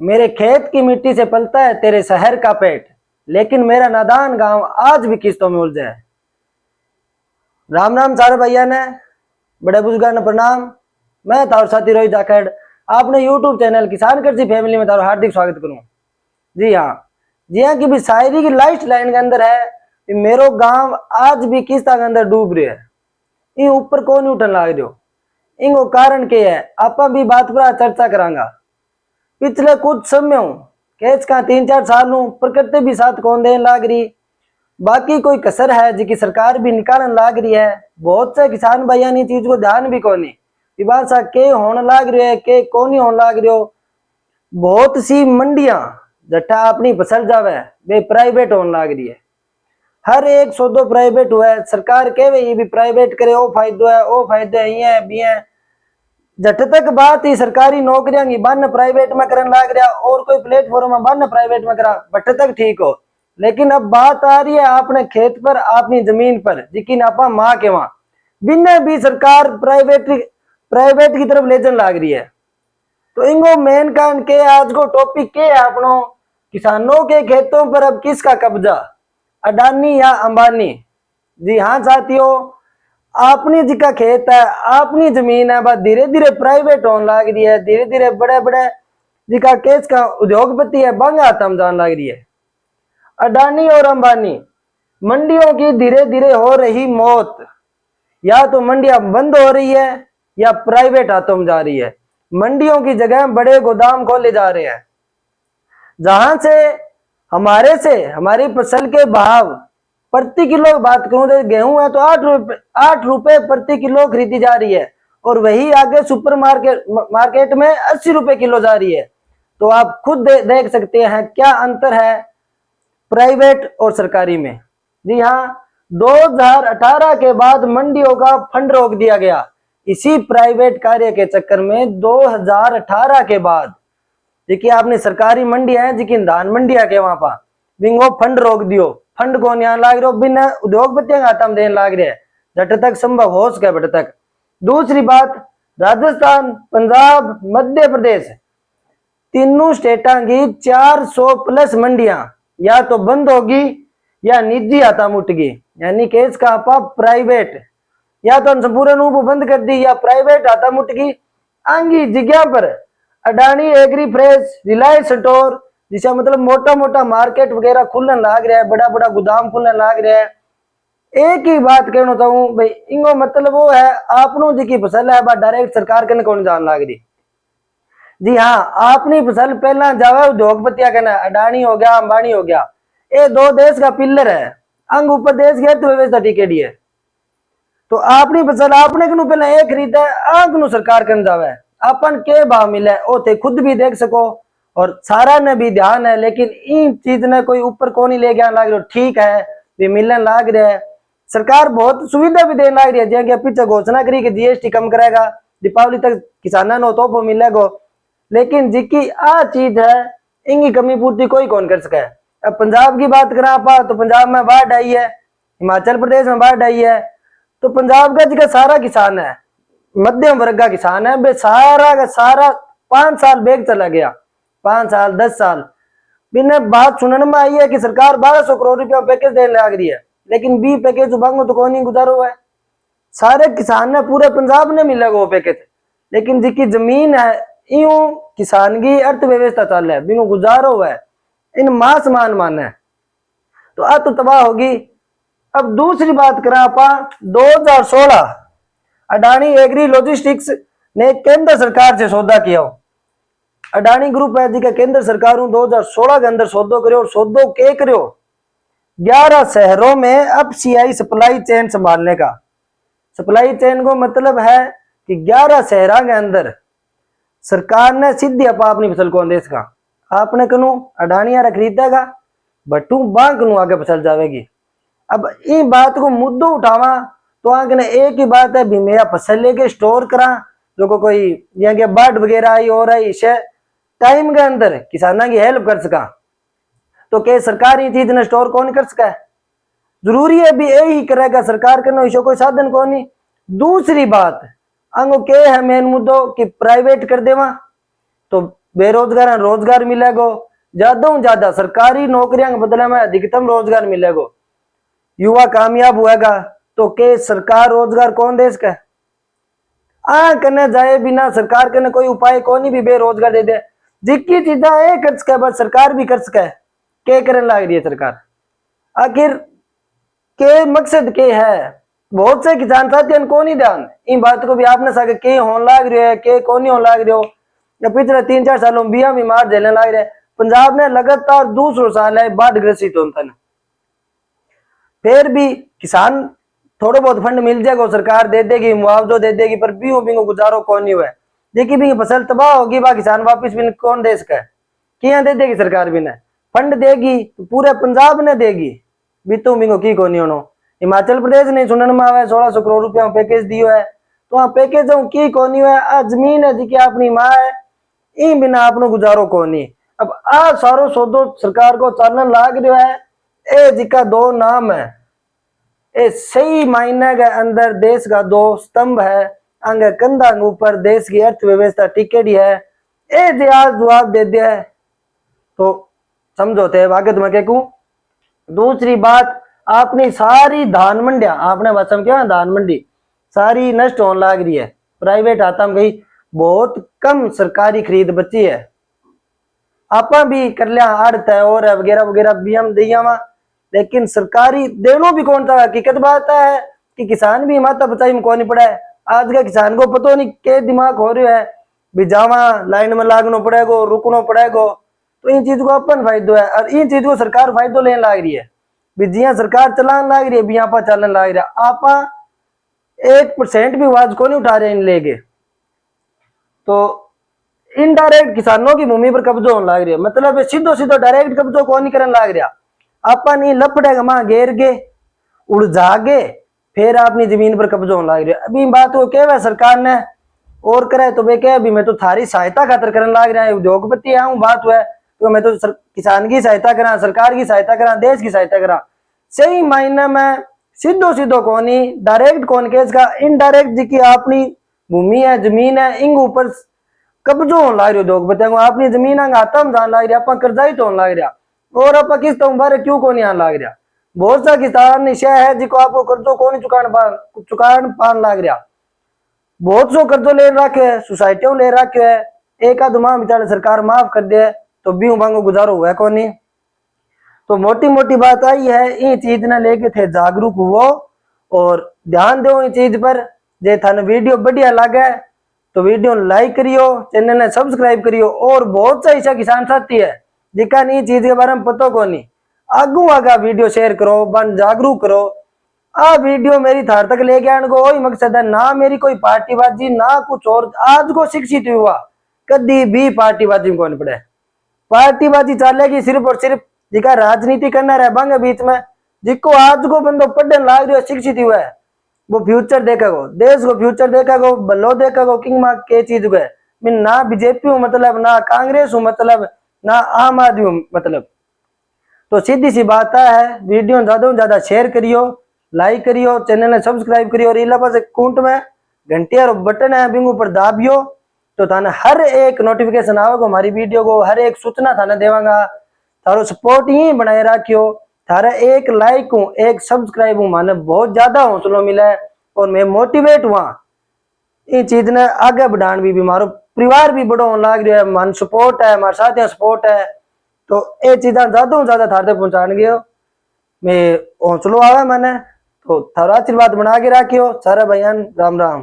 मेरे खेत की मिट्टी से पलता है तेरे शहर का पेट, लेकिन मेरा नादान गांव आज भी किस्तों में उलझा है। राम राम सारे भैया ने, बड़े बुजुर्गों ने प्रणाम। मैं तार साथी रोहित जाखड़ आपने यूट्यूब चैनल किसान कृषि फैमिली में तारो हार्दिक स्वागत करूं। जी हाँ कि भी शायरी की लास्ट लाइन के अंदर है कि मेरो गांव आज भी किस्ता के अंदर डूब रहे है। इन ऊपर कौन उठन लाग रहे हो, इनको कारण क्या है आप भी बात पर चर्चा करांगा। पिछले कुछ समय केस का 3-4 साल प्रकृति भी साथ कौन देन लाग रही, बाकी कोई कसर है जिसकी सरकार भी निकालन लाग रही है। बहुत से किसान भाइयों ने चीज को ध्यान भी कोनी विभाषा के होने लाग रहे है के कौन ही होने लाग रहे हो। बहुत सी मंडियां जट्टा अपनी फसल जावे वे प्राइवेट होने लाग रही है। हर एक सौदो प्राइवेट हुआ है, सरकार कहे ये भी प्राइवेट करे ओ फायदो है ओ फायदो है ये भी है। जट तक बात ही सरकारी नौकरियां की बन प्राइवेट में करन लाग रहा और कोई प्लेटफॉर्म में बन प्राइवेट में करा बट तक ठीक हो। लेकिन अब बात आ रही है अपने खेत पर अपनी जमीन पर जिकिन आपा माँ के वहां बिना भी सरकार प्राइवेट की तरफ ले जाने लाग रही है। तो इनको मेन कारण के आज को टॉपिक के है अपनों किसानों के खेतों पर अब किसका कब्जा, अडानी या अंबानी। जी हाँ साथियों, अपनी जिका खेत है अपनी जमीन है बस धीरे धीरे प्राइवेट होने लग रही है। धीरे धीरे बड़े बड़े जिका केस का उद्योगपति है बंगा तम जान लग रही है। अडानी और अंबानी मंडियों की धीरे धीरे हो रही मौत, या तो मंडियां बंद हो रही है या प्राइवेट हाथों में जा रही है। मंडियों की जगह बड़े गोदाम खोले जा रहे हैं जहां से हमारी फसल के भाव प्रति किलो बात करूं तो गेहूं है तो 8 रुपए प्रति किलो खरीदी जा रही है और वही आगे सुपर मार्केट में 80 रुपए किलो जा रही है। तो आप खुद देख सकते हैं क्या अंतर है प्राइवेट और सरकारी में। जी हाँ, 2018 के बाद मंडियों का फंड रोक दिया गया। इसी प्राइवेट कार्य के चक्कर में 2018 के बाद देखिए आपने सरकारी मंडियां है जिकी धान मंडिया के वहां पर बिंगो फंड रोक दियो। फंड कौन यहाँ लाग रहे बिना उद्योगपतियों का हाथ देने लाग रहे हैं जट तक संभव हो सके बट तक। दूसरी बात, राजस्थान, पंजाब, मध्य प्रदेश तीनों स्टेटा की 400 प्लस मंडियां या तो बंद होगी या निजी हाथा मुटगी, यानी कि इसका आपा प्राइवेट या तो संपूर्ण रूप बंद कर दी या प्राइवेट हाथा मुटगी। आंगी जगह पर Adani Agri Fresh, Reliance store जिसका मतलब मोटा मोटा मार्केट वगैरह खुलने लाग रहा है, बड़ा बड़ा गोदाम खुलने लाग रहा है। एक ही बात कहना चाहूं भाई इनको मतलब वो है आपनों जी की फसल है डायरेक्ट सरकार के कौन जान लाग रही। जी हाँ, आपनी फसल पहला जावे उद्योगपतिया कहना अडानी हो गया अंबानी हो गया, ये दो देश का पिल्लर है, अंग ऊपर देश की अर्थव्यवस्था टिकेडी है। तो आपनी फसल आपने कनु पहले ये खरीदा आग सरकार कर जावे अपन के भाव मिले ओ थे खुद भी देख सको और सारा ने भी ध्यान है। लेकिन इन चीज ने कोई ऊपर कौन ही ले गया लाग रहा ठीक है भी मिलने लाग रहा है। सरकार बहुत सुविधा भी देने लाग रही है जैसे पीछे घोषणा करी कि जीएसटी कम करेगा दीपावली तक किसानों को तोहफा मिलेगा। लेकिन जिकी आ चीज है इनकी कमी पूर्ति कोई कौन कर सके। अब पंजाब की बात करा आपा तो पंजाब में बाढ़ आई है, हिमाचल प्रदेश में बाढ़ आई है। तो पंजाब का जिका सारा किसान है मध्यम वर्ग का किसान है बे सारा का सारा 5 साल बेग चला गया, 5 साल 10 साल बिना बात सुनने में आई है कि सरकार 1200 करोड़ रुपया पैकेज देने लग रही है। लेकिन बी पैकेज मांगो तो कौन ही गुजारो है, सारे किसान ने पूरे पंजाब ने मिलेगा वो पैकेज। लेकिन जिसकी जमीन है यूं किसान की अर्थव्यवस्था चल रहा है बिनो गुजारो है इन मां समान मान है तो आ तो तबाह होगी। अब दूसरी बात करा आपा 2016 अडानी एग्री लॉजिस्टिक्स ने केंद्र सरकार से सौदा किया। अडानी ग्रुप है जिसका केंद्र सरकार 2016 के अंदर सौदो करो और सौदो के करो 11 शहरों में अब सीआई सप्लाई चेन संभालने का। सप्लाई चेन को मतलब है कि 11 शहरों के अंदर सरकार ने सीधी अपा अपनी फसल को देश का आपने कनु अडानी यार खरीदेगा बटू बांक आगे फसल जाएगी। अब ये बात को मुद्दो उठावा तो आगे ने एक ही बात है भी मेरा फसल लेके स्टोर करा जो को कोई यहाँ बाढ़ वगैरह आई हो रही इसे टाइम के अंदर किसानों की हेल्प कर सका। तो क्या सरकार ये चीज ने स्टोर कौन कर सका, जरूरी है भी यही करेगा सरकार करना इसे कोई साधन कौन नहीं। दूसरी बात अंगो के है मेन मुद्दो कि प्राइवेट कर देवा तो बेरोजगार रोजगार मिलेगो, ज्यादा से ज्यादा सरकारी नौकरियां के बदले में अधिकतम रोजगार मिलेगो, युवा कामयाब हुएगा। तो के सरकार रोजगार कौन दे सके? करने जाए बिना सरकार करने कोई उपाय कौन भी बेरोजगार दे दे, जिक्की चीजा कर सके बस सरकार भी कर सके। के करने लग रही है सरकार? आखिर के मकसद के है? बहुत से किसान साथी को नहीं ध्यान इन बात को भी आपने सके के होने लग रहे है के कौन नहीं होने लग रहे हो। या पिछले 3-4 सालों में बिया बीमार झेलने लग रहे। पंजाब ने लगातार दूसरों साल है बाढ़ ग्रसित होता है, फिर भी किसान थोड़ा बहुत फंड मिल जाएगा, सरकार दे देगी, मुआवजो दे देगी, पर बीओ बिंगो गुजारो कौन नहीं हुआ। देखिए भी फसल तबाह होगी बा किसान वापिस भी कौन दे सका? क्या दे देगी सरकार भी ने? फंड देगी तो पूरे पंजाब ने देगी, बीतू बिंगो की कौन नहीं होनो। हिमाचल प्रदेश ने सुनने में आवे 1600 करोड़ रुपया पैकेज दियो है, तो वहां पैकेज की कौन नहीं हुआ। आ जमीन है जी अपनी माँ है, इन बिना अपनो गुजारो कौन नहीं। अब आ सारो सौदो सरकार को चालन लाग रहा है, ए जिका दो नाम है, ए सही मायने के अंदर देश का दो स्तंभ है, अंग कंधा ऊपर देश की अर्थव्यवस्था टिकेड़ी है। ए जे आज जवाब दे दिया है तो समझौते आगे तुम्हें क्या कहूं। दूसरी बात, अपनी सारी धान मंडिया, आपने भाषा में क्या धान मंडी सारी नष्ट होने लग रही है, प्राइवेट हाथा में गई, बहुत कम सरकारी खरीद बची है। आप भी कर लिया आड़त है और वगैरह वगैरह भी हम दिया वहां, लेकिन सरकारी देनो भी कौन था। हकीकत बात है कि किसान भी माता बचाई में कौन नहीं पड़ा है। आज का किसान को पता नहीं के दिमाग हो रहा है भी जावा लाइन में लागनो पड़ेगा, रुकनो पड़ेगा। तो इन चीज को अपन फायदो है और इन चीज को सरकार फायदो लेने लग रही है। भी जिया सरकार चलाने लग रही है भी आप चलन लग रहा, आप 1% भी आवाज को नहीं उठा रहे इन लेके। तो इनडायरेक्ट किसानों की भूमि पर कब्जो होने लग रही है, मतलब सीधो सीधो डायरेक्ट कब्जो कौन नहीं करने लग रहा। आपा नहीं लपड़ेगा मां घेर के उड़ जागे फिर अपनी जमीन पर कब्जो होने लग रहा। अभी बात को क्या सरकार ने और करे तो वे कह अभी मैं तो थारी सहायता खातर करने लग रहा है, उद्योगपति आऊं बात हुआ तो मैं तो किसान की सहायता करा, सरकार की सहायता करा, देश की सहायता करा। सही मायने में सीधो सीधो कौन ही डायरेक्ट कौन केस का, इनडायरेक्ट जी की अपनी भूमि है जमीन है इंग ऊपर कब्जो होने लग रही उद्योगपति अपनी जमीन हाथा में जान लग रहा, आप कर्जाई तो होने लग रहा और आप किस्त बारे क्यों को नहीं आने लग रहा। बहुत सा किसान निशा है जिको आपको कर्जो को नहीं चुकान पान लग रहा। बहुत सो कर्जो ले रखे है, सोसाइटियों ले रखे है, एक आध माह बेचारे सरकार माफ कर दे तो भी मांगो गुजारो हुआ कौन नहीं। तो मोटी मोटी बात आई है ये चीज ने लेके थे जागरूक हुओ और ध्यान दो इन चीज पर। जे थाने वीडियो बढ़िया लगे तो वीडियो लाइक करियो, चैनल ने सब्सक्राइब करियो। और बहुत सा ऐसा किसान साथी है जिका नहीं चीज के बारे में पता को नहीं, आगू आगा वीडियो शेयर करो, बन जागरूक करो। आ वीडियो मेरी थार तक लेके आने को वही मकसद है, ना मेरी कोई पार्टीबाजी ना कुछ और। आज को शिक्षित युवा कभी भी पार्टीबाजी में कौन पड़े, पार्टीबाजी चलेगी सिर्फ और सिर्फ जिका राजनीति करना रह बांगे बीच में। जिको आज को बंदो पढ़ने लाग रहे शिक्षित हुआ है वो फ्यूचर देखेगो, देश को फ्यूचर देखेगो, भलो देखेगो। किंग मां के चीज को है ना बीजेपी हूं मतलब, ना कांग्रेस हूं मतलब, ना आम आदमी हूं मतलब। तो सीधी सी बात है वीडियो ज्यादा से ज्यादा शेयर करियो, लाइक करियो, चैनल ने सब्सक्राइब करियो और इलावा से कूंट में घंटी और बटन है बिंगू पर दाबियो तो थाने हर एक नोटिफिकेशन आवेगा हमारी वीडियो को, हर एक सूचना थाने देवांगा। थारो सपोर्ट ही बनाए रखियो, थारा एक लाइक हूँ एक सब्सक्राइब हूँ माने बहुत ज्यादा हौसलो मिले और मैं मोटिवेट हुआ ये चीज ने आगे बढ़ान भी मारो परिवार भी बड़ो होने लग रहा है, मन सपोर्ट है, हमारे साथियों सपोर्ट है। तो ये चीजा ज्यादा ज्यादा थार तक पहुंचाने गए मैं हौसलो आवे मैंने। तो थारा आशीर्वाद बना के रखियो। सारे भाईयान राम राम।